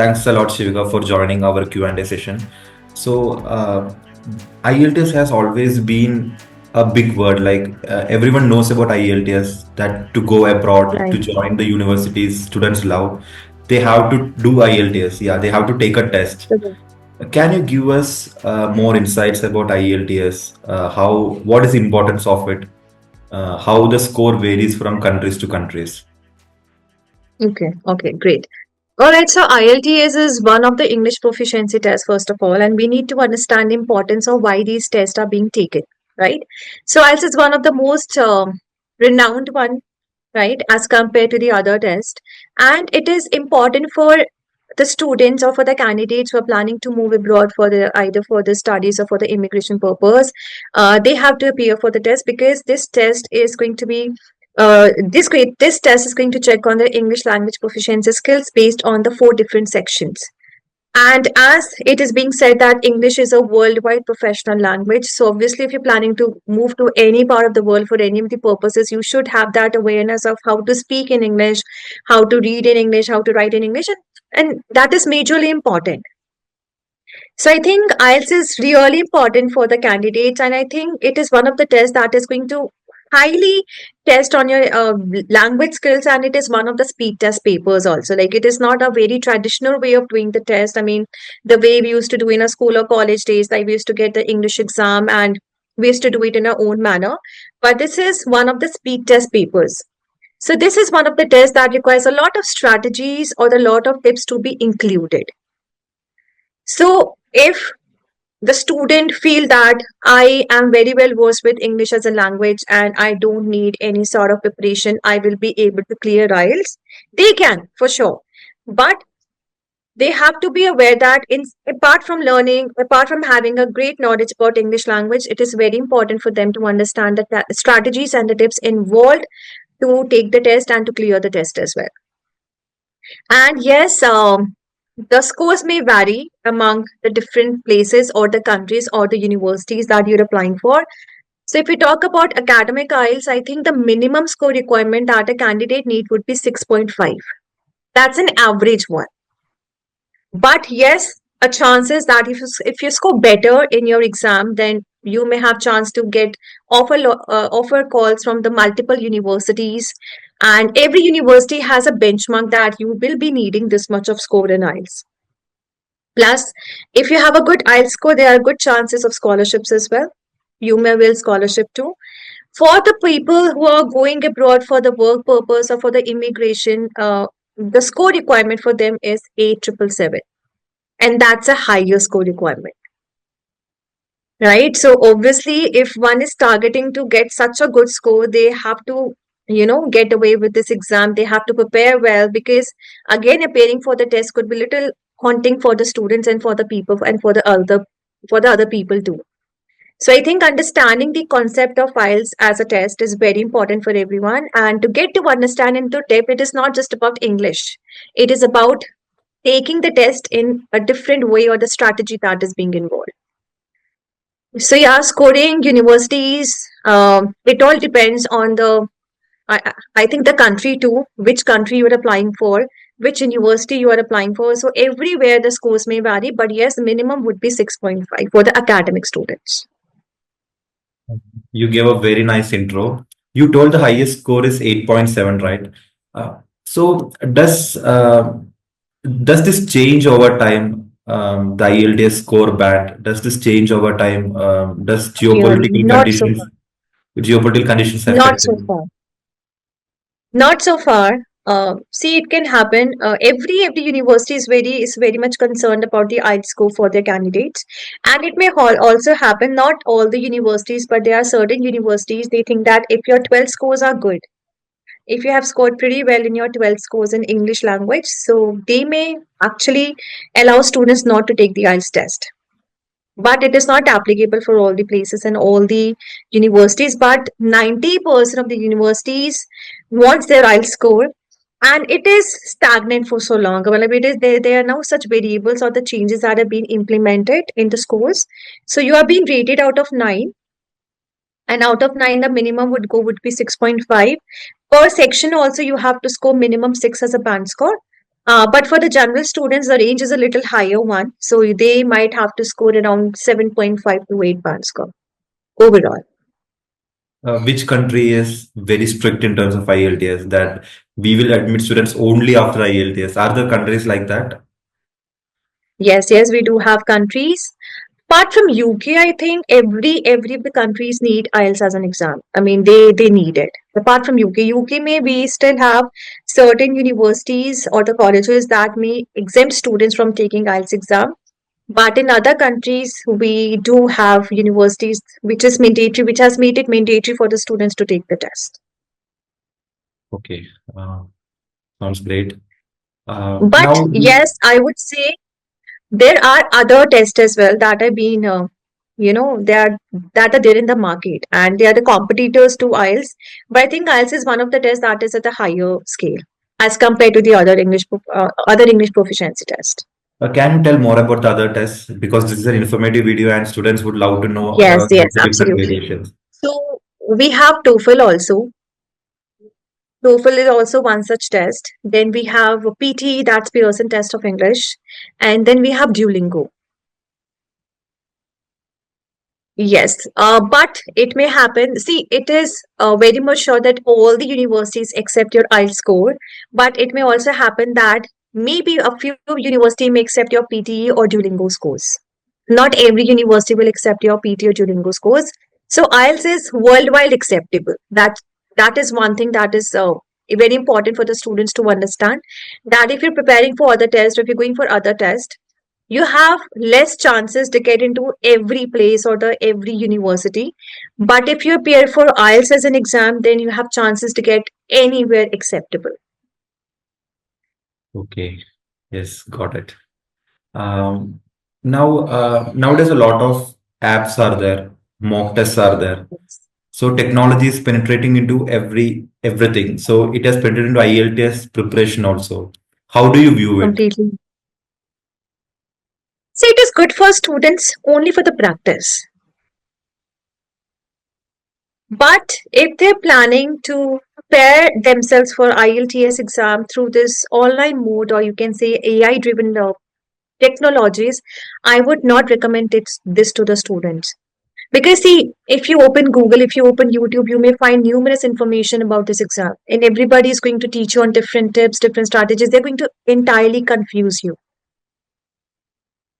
Thanks a lot, Shivika, for joining our Q&A session. So, IELTS has always been a big word. Like everyone knows about IELTS, that to go abroad, to Right. join the universities, students love. They have to do IELTS. Yeah, they have to take a test. Correct. Can you give us more insights about IELTS? What is the importance of it? How the score varies from countries to countries? Okay. Okay. Great. All right. So IELTS is one of the English proficiency tests, first of all, and we need to understand the importance of why these tests are being taken. Right. So IELTS is one of the most renowned one, right, as compared to the other test, and it is important for the students or for the candidates who are planning to move abroad for the either for the studies or for the immigration purpose. They have to appear for the test because this test is going to be this test is going to check on the English language proficiency skills based on the four different sections. And as it is being said that English is a worldwide professional language, so obviously, if you're planning to move to any part of the world for any of the purposes, you should have that awareness of how to speak in English, how to read in English, how to write in English, and that is majorly important. So I think IELTS is really important for the candidates, and I think it is one of the tests that is going to highly test on your language skills, and it is one of the speed test papers also. Like it is not a very traditional way of doing the test. I mean, the way we used to do in a school or college days, like we used to get the English exam and we used to do it in our own manner. But this is one of the speed test papers. So this is one of the tests that requires a lot of strategies or a lot of tips to be included. So if the student feel that I am very well versed with English as a language and I don't need any sort of preparation, I will be able to clear IELTS, they can for sure. But they have to be aware that apart from learning, apart from having a great knowledge about English language, it is very important for them to understand the strategies and the tips involved to take the test and to clear the test as well. And yes, the scores may vary among the different places or the countries or the universities that you're applying for. So if we talk about academic IELTS, I think the minimum score requirement that a candidate need would be 6.5. That's an average one. But yes, a chances that if you score better in your exam, then you may have chance to get offer calls from the multiple universities, and every university has a benchmark that you will be needing this much of score in IELTS. Plus, if you have a good IELTS score, there are good chances of scholarships as well. You may will scholarship too. For the people who are going abroad for the work purpose or for the immigration, the score requirement for them is 8,777, and that's a higher score requirement, right? So obviously, if one is targeting to get such a good score, they have to, get away with this exam. They have to prepare well because again, appearing for the test could be little haunting for the students and for the people and for the other people too. So I think understanding the concept of files as a test is very important for everyone. And to get to understand into depth, it is not just about English. It is about taking the test in a different way or the strategy that is being involved. So yeah, scoring universities, it all depends on I think the country too, which country you are applying for, which university you are applying for. So everywhere the scores may vary, but yes, minimum would be 6.5 for the academic students. You gave a very nice intro. You told the highest score is 8.7, right? So does this change over time? The IELTS score band, does this change over time? Does Really, not so far. geopolitical conditions Not affect it? so far. Not so far. See, it can happen. Every university is very much concerned about the IELTS score for their candidates, and it may also happen. Not all the universities, but there are certain universities they think that if your 12 scores are good, if you have scored pretty well in your 12 scores in English language, so they may actually allow students not to take the IELTS test. But it is not applicable for all the places and all the universities. But 90% of the universities wants their IELTS score, and it is stagnant for so long. Well, it is there are now such variables or the changes that have been implemented in the scores. So you are being rated out of 9, and out of 9, the minimum would be 6.5. Per section also, you have to score minimum 6 as a band score. But for the general students, the range is a little higher one. So they might have to score around 7.5 to 8 band score overall. Which country is very strict in terms of IELTS that we will admit students only after IELTS? Are there countries like that? Yes, yes, we do have countries. Apart from UK, I think every of the countries need IELTS as an exam. I mean, they need it. Apart from UK may we still have certain universities or the colleges that may exempt students from taking IELTS exam. But in other countries, we do have universities which is mandatory, which has made it mandatory for the students to take the test. Okay, uh, sounds great. But Now, yes, I would say there are other tests as well that are being, they are that are there in the market, and they are the competitors to IELTS. But I think IELTS is one of the tests that is at a higher scale as compared to the other English proficiency test. can you tell more about the other tests? Because this is an informative video and students would love to know Yes, yes, about the different absolutely. variations. So we have TOEFL also. TOEFL is also one such test. Then we have PT, that's Pearson Test of English, and then we have Duolingo. Yes, but it may happen. See, it is very much sure that all the universities accept your IELTS score, but it may also happen that maybe a few university may accept your PTE or Duolingo scores. Not every university will accept your PT or Duolingo scores. So IELTS is worldwide acceptable. That is one thing that is very important for the students to understand. That if you're preparing for other tests or if you're going for other tests, you have less chances to get into every place or the every university. But if you appear for IELTS as an exam, then you have chances to get anywhere acceptable. Okay, yes, got it. Um, nowadays a lot of apps are there, mock tests are there. So technology is penetrating into everything. So it has penetrated into IELTS preparation also. How do you view it? Completely. So it is good for students only for the practice. But if they're planning to prepare themselves for IELTS exam through this online mode, or you can say AI driven technologies, I would not recommend this to the students. Because see, if you open Google, if you open YouTube, you may find numerous information about this exam. And everybody is going to teach you on different tips, different strategies. They're going to entirely confuse you,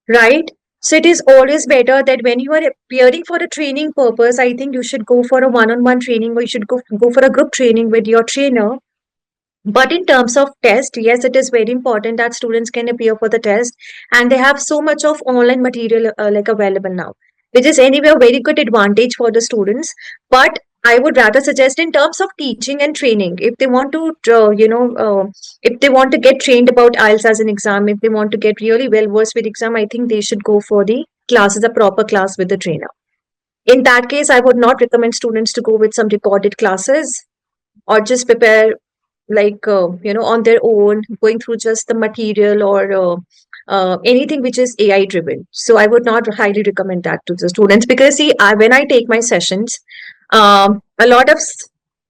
right? So it is always better that when you are appearing for a training purpose, I think you should go for a one-on-one training, or you should go for a group training with your trainer. But in terms of test, yes, it is very important that students can appear for the test, and they have so much of online material like available now, which is anyway a very good advantage for the students. But I would rather suggest in terms of teaching and training, if they want to, if they want to get trained about IELTS as an exam, if they want to get really well versed with exam, I think they should go for the classes, a proper class with the trainer. In that case, I would not recommend students to go with some recorded classes or just prepare like on their own, going through just the material or anything which is AI driven. So I would not highly recommend that to the students, because see, when I take my sessions, a lot of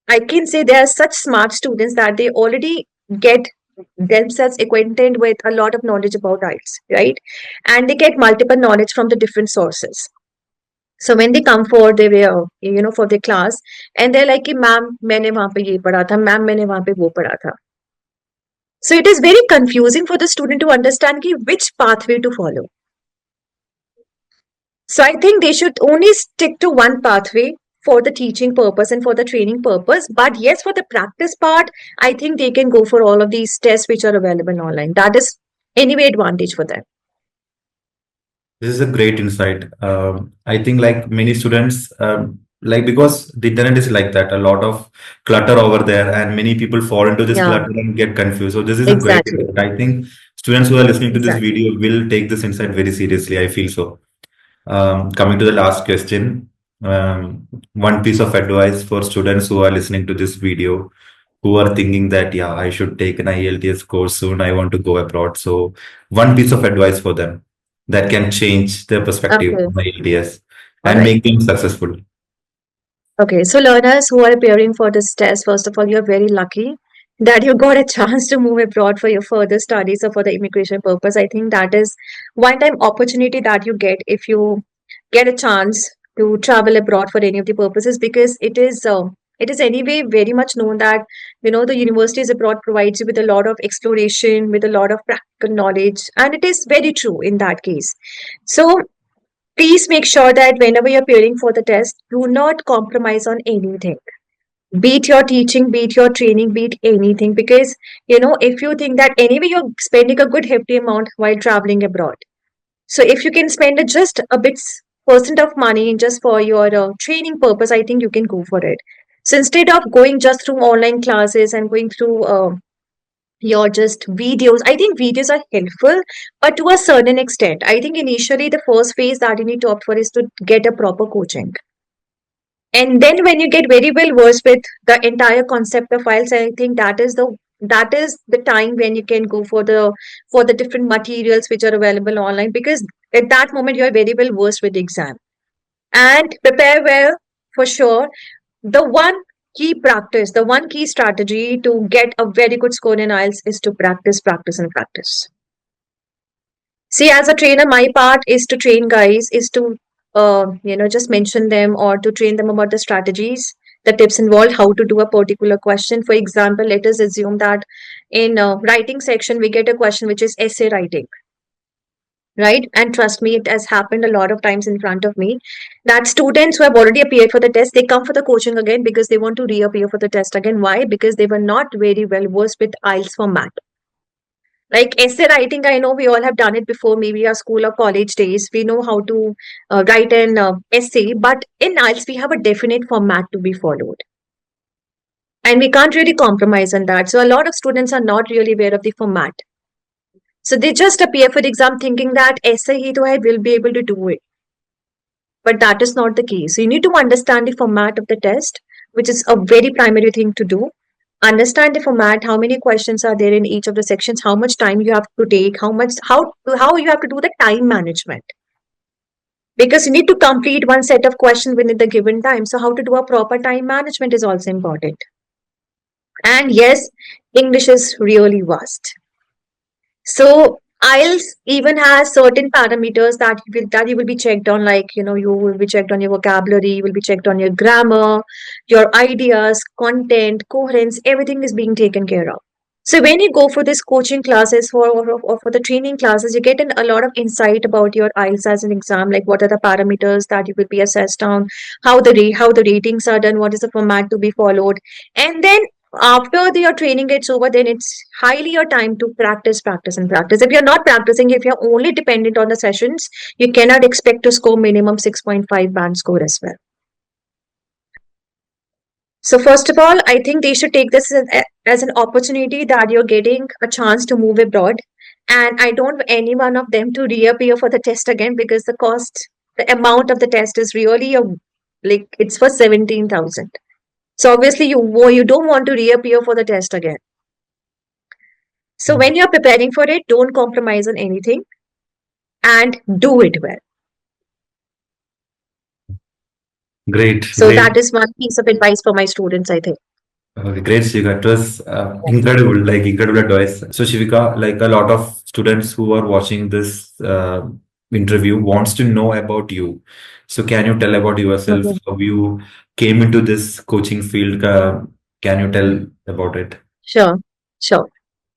I can say they are such smart students that they already get themselves acquainted with a lot of knowledge about IELTS, right? And they get multiple knowledge from the different sources. So when they come for their for their class, and they're like कि ma'am मैंने वहाँ पे ये पढ़ा था, ma'am मैंने वहाँ पे वो पढ़ा था. So it is very confusing for the student to understand कि which pathway to follow. So I think they should only stick to one pathway for the teaching purpose and for the training purpose. But yes, for the practice part, I think they can go for all of these tests which are available online. That is anyway advantage for them. This is a great insight. I think like many students, like because the internet is like that, a lot of clutter over there, and many people fall into this Yeah, clutter and get confused. So this is a great exactly. insight. I think students who are listening to this Exactly. video will take this insight very seriously. I feel so. Coming to the last question, one piece of advice for students who are listening to this video, who are thinking that, yeah, I should take an IELTS course soon, I want to go abroad. So, one piece of advice for them that can change their perspective Okay. on IELTS All and right. make them successful. Okay, so learners who are appearing for this test, first of all, you're very lucky. that you got a chance to move abroad for your further studies or for the immigration purpose. I think that is one time opportunity that you get if you get a chance to travel abroad for any of the purposes, because it is anyway very much known that the universities abroad provides you with a lot of exploration, with a lot of practical knowledge, and it is very true in that case. So please make sure that whenever you're appearing for the test, do not compromise on anything, beat your teaching, beat your training, beat anything. Because if you think that anyway you're spending a good hefty amount while traveling abroad, so if you can spend just a bit percent of money just for your training purpose, I think you can go for it. So instead of going just through online classes and going through your just videos, I think videos are helpful, but to a certain extent. I think initially the first phase that you need to opt for is to get a proper coaching. And then when you get very well versed with the entire concept of files, I think that is the time when you can go for the different materials which are available online, because at that moment you are very well versed with the exam. And prepare well for sure. The one key practice, the one key strategy to get a very good score in IELTS is to practice, practice, and practice. See, as a trainer, my part is to train guys, is to just mention them or to train them about the strategies, the tips involved, how to do a particular question. For example, let us assume that in writing section we get a question which is essay writing, right? And trust me, it has happened a lot of times in front of me that students who have already appeared for the test, they come for the coaching again because they want to reappear for the test again. Why? Because they were not very well versed with IELTS format. Like essay writing, I know we all have done it before, maybe our school or college days. We know how to write an essay, but in IELTS, we have a definite format to be followed. And we can't really compromise on that. So a lot of students are not really aware of the format. So they just appear for the exam thinking that essay hi to hai, will be able to do it. But that is not the case. So you need to understand the format of the test, which is a very primary thing to do. Understand the format, how many questions are there in each of the sections, how much time you have to take, how you have to do the time management. Because you need to complete one set of questions within the given time. So how to do a proper time management is also important. And yes, English is really vast. So IELTS even has certain parameters that you will be checked on, like you will be checked on your vocabulary, you will be checked on your grammar, your ideas, content, coherence, everything is being taken care of. So when you go for this coaching classes or for the training classes, you get a lot of insight about your IELTS as an exam, like what are the parameters that you will be assessed on, how the ratings are done, what is the format to be followed, and then after your training gets over, then it's highly your time to practice, practice, and practice. If you're not practicing, if you're only dependent on the sessions, you cannot expect to score minimum 6.5 band score as well. So first of all, I think they should take this as an opportunity that you're getting a chance to move abroad. And I don't want any one of them to reappear for the test again, because the amount of the test is really like it's for 17,000. So obviously you don't want to reappear for the test again. So when you're preparing for it, don't compromise on anything and do it well. Great, So great. that is one piece of advice for my students, I think. Great, Shivika. It was incredible, like incredible advice. So, Shivika, like a lot of students who are watching this interview wants to know about you. So, can you tell about yourself? Okay. How you came into this coaching field? Can you tell about it? Sure, sure.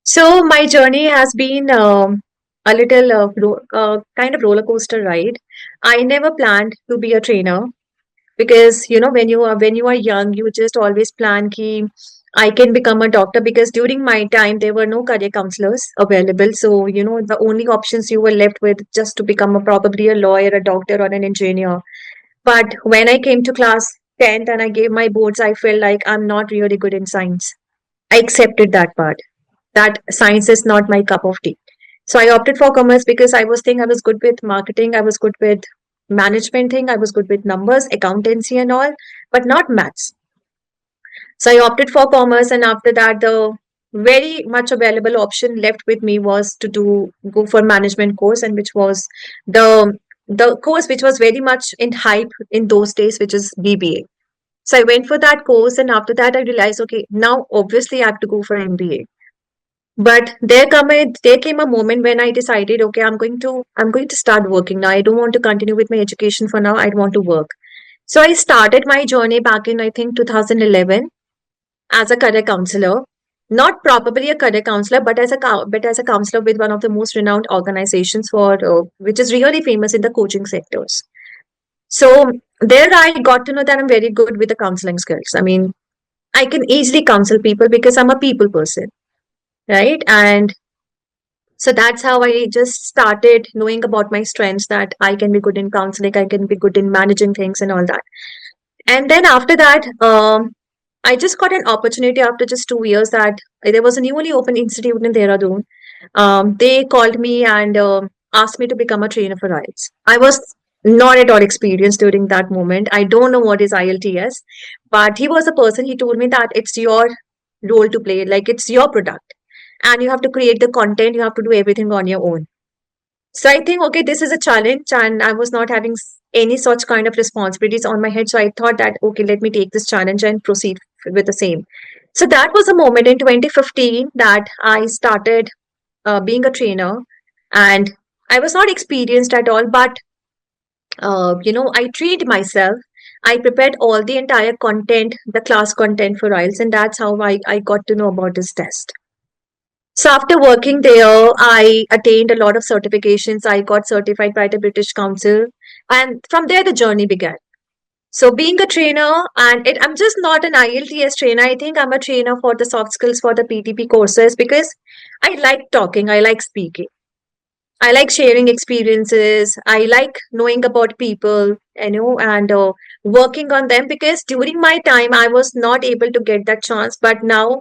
So my journey has been a little kind of roller coaster ride. I never planned to be a trainer, because when you are young, you just always plan ki I can become a doctor, because during my time there were no career counselors available. So the only options you were left with just to become probably a lawyer, a doctor, or an engineer. But when I came to class 10th and I gave my boards, I felt like I'm not really good in science. I accepted that part, that science is not my cup of tea. So I opted for commerce because I was thinking I was good with marketing, I was good with management thing, I was good with numbers, accountancy and all, but not maths. So I opted for commerce, and after that, the very much available option left with me was to go for management course, and which was the the course which was very much in hype in those days, which is BBA. So I went for that course, and after that I realized, okay, now obviously I have to go for MBA. But there came a moment when I decided, okay, I'm going to start working now. I don't want to continue with my education for now. I want to work. So I started my journey back in, I think, 2011 as a career counselor. Not probably a career counselor, but as a counselor with one of the most renowned organizations for which is really famous in the coaching sectors. So there I got to know that I'm very good with the counseling skills. I mean, I can easily counsel people because I'm a people person, right? And so that's how I just started knowing about my strengths, that I can be good in counseling, I can be good in managing things and all that. And then after that, I just got an opportunity after just 2 years that there was a newly opened institute in Dehradun. They called me and asked me to become a trainer for IELTS. I was not at all experienced during that moment. I don't know what is IELTS, but he was a person, he told me that it's your role to play, like it's your product. And you have to create the content, you have to do everything on your own. So I think, okay, this is a challenge, and I was not having any such kind of responsibilities on my head. So I thought that, okay, let me take this challenge and proceed with the same. So that was a moment in 2015 that I started being a trainer, and I was not experienced at all, but I trained myself. I prepared all the entire content, the class content for IELTS, and that's how I got to know about this test. So after working there, I attained a lot of certifications. I got certified by the British Council, and from there the journey began. So being a trainer, and I'm just not an IELTS trainer. I think I'm a trainer for the soft skills for the PTP courses because I like talking, I like speaking. I like sharing experiences. I like knowing about people, and working on them because during my time, I was not able to get that chance. But now,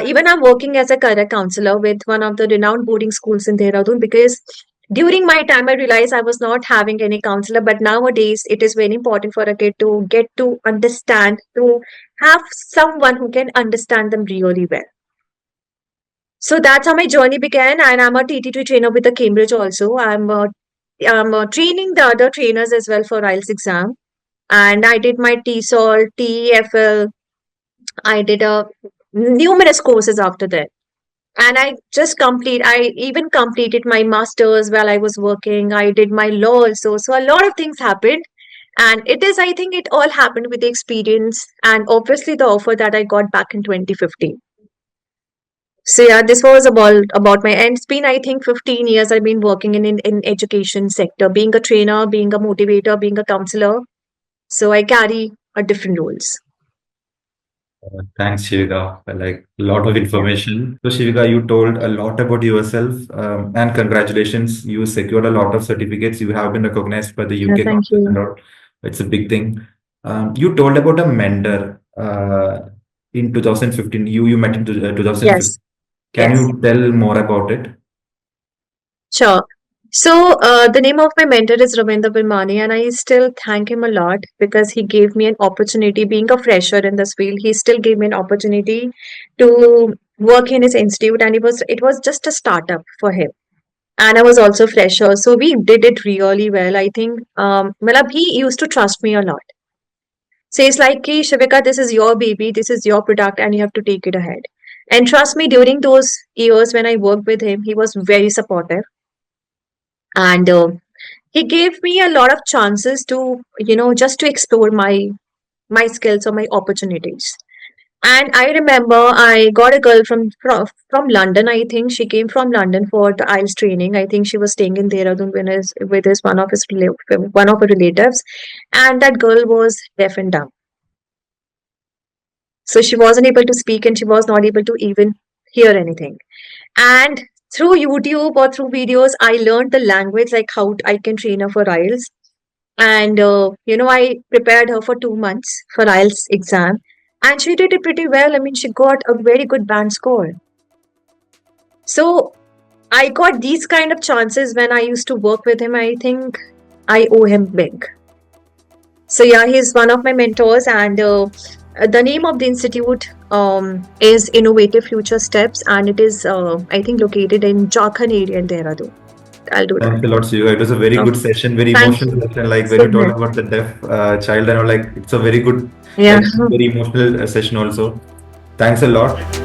even I'm working as a career counselor with one of the renowned boarding schools in Dehradun because during my time, I realized I was not having any counselor. But nowadays, it is very important for a kid to get to understand, to have someone who can understand them really well. So that's how my journey began, and I'm a TT2 trainer with the Cambridge also. I'm training the other trainers as well for IELTS exam, and I did my TESOL, TEFL. I did numerous courses after that, and I even completed my masters while I was working. I did my law also, so a lot of things happened, and I think it all happened with the experience and obviously the offer that I got back in 2015. So yeah, this was about my, and it's been, I think, 15 years I've been working in education sector, being a trainer, being a motivator, being a counselor. So I carry a different roles. Thanks, Shivika. Like a lot of Yeah. information. So, Shivika, you told a lot about yourself, and congratulations. You secured a lot of certificates. You have been recognized by the Yeah, UK thank government and you. all. It's a big thing. You told about a mentor in 2015. You met in 2015. Yes, Can yes. you tell more about it? Sure. So, the name of my mentor is Ravindra Virmani, and I still thank him a lot because he gave me an opportunity. Being a fresher in this field, he still gave me an opportunity to work in his institute, and it was just a startup for him. And I was also fresher, so we did it really well. I think, Malab, he used to trust me a lot. So he's like, "Ki, Shivika, this is your baby, this is your product, and you have to take it ahead." And trust me, during those years when I worked with him, he was very supportive, and he gave me a lot of chances to, just to explore my skills or my opportunities. And I remember I got a girl from London. I think she came from London for the IELTS training. I think she was staying in Dehradun with his one of her relatives, and that girl was deaf and dumb, so she wasn't able to speak and she was not able to even hear anything. And through YouTube or through videos, I learned the language, like how I can train her for IELTS. And I prepared her for 2 months for IELTS exam, and she did it pretty well. I mean, she got a very good band score. So I got these kind of chances when I used to work with him. I think I owe him big. So yeah, he's one of my mentors, and the name of the institute is Innovative Future Steps, and it is I think located in Jharkhand area in Dehradun. I'll do that. Thanks a lot, Shiva. It was a very good Okay. session, very Thank emotional you. session. Like when you Same told here. about the deaf child, and I'm like, it's a very good, Yeah. like very emotional session also. Thanks a lot.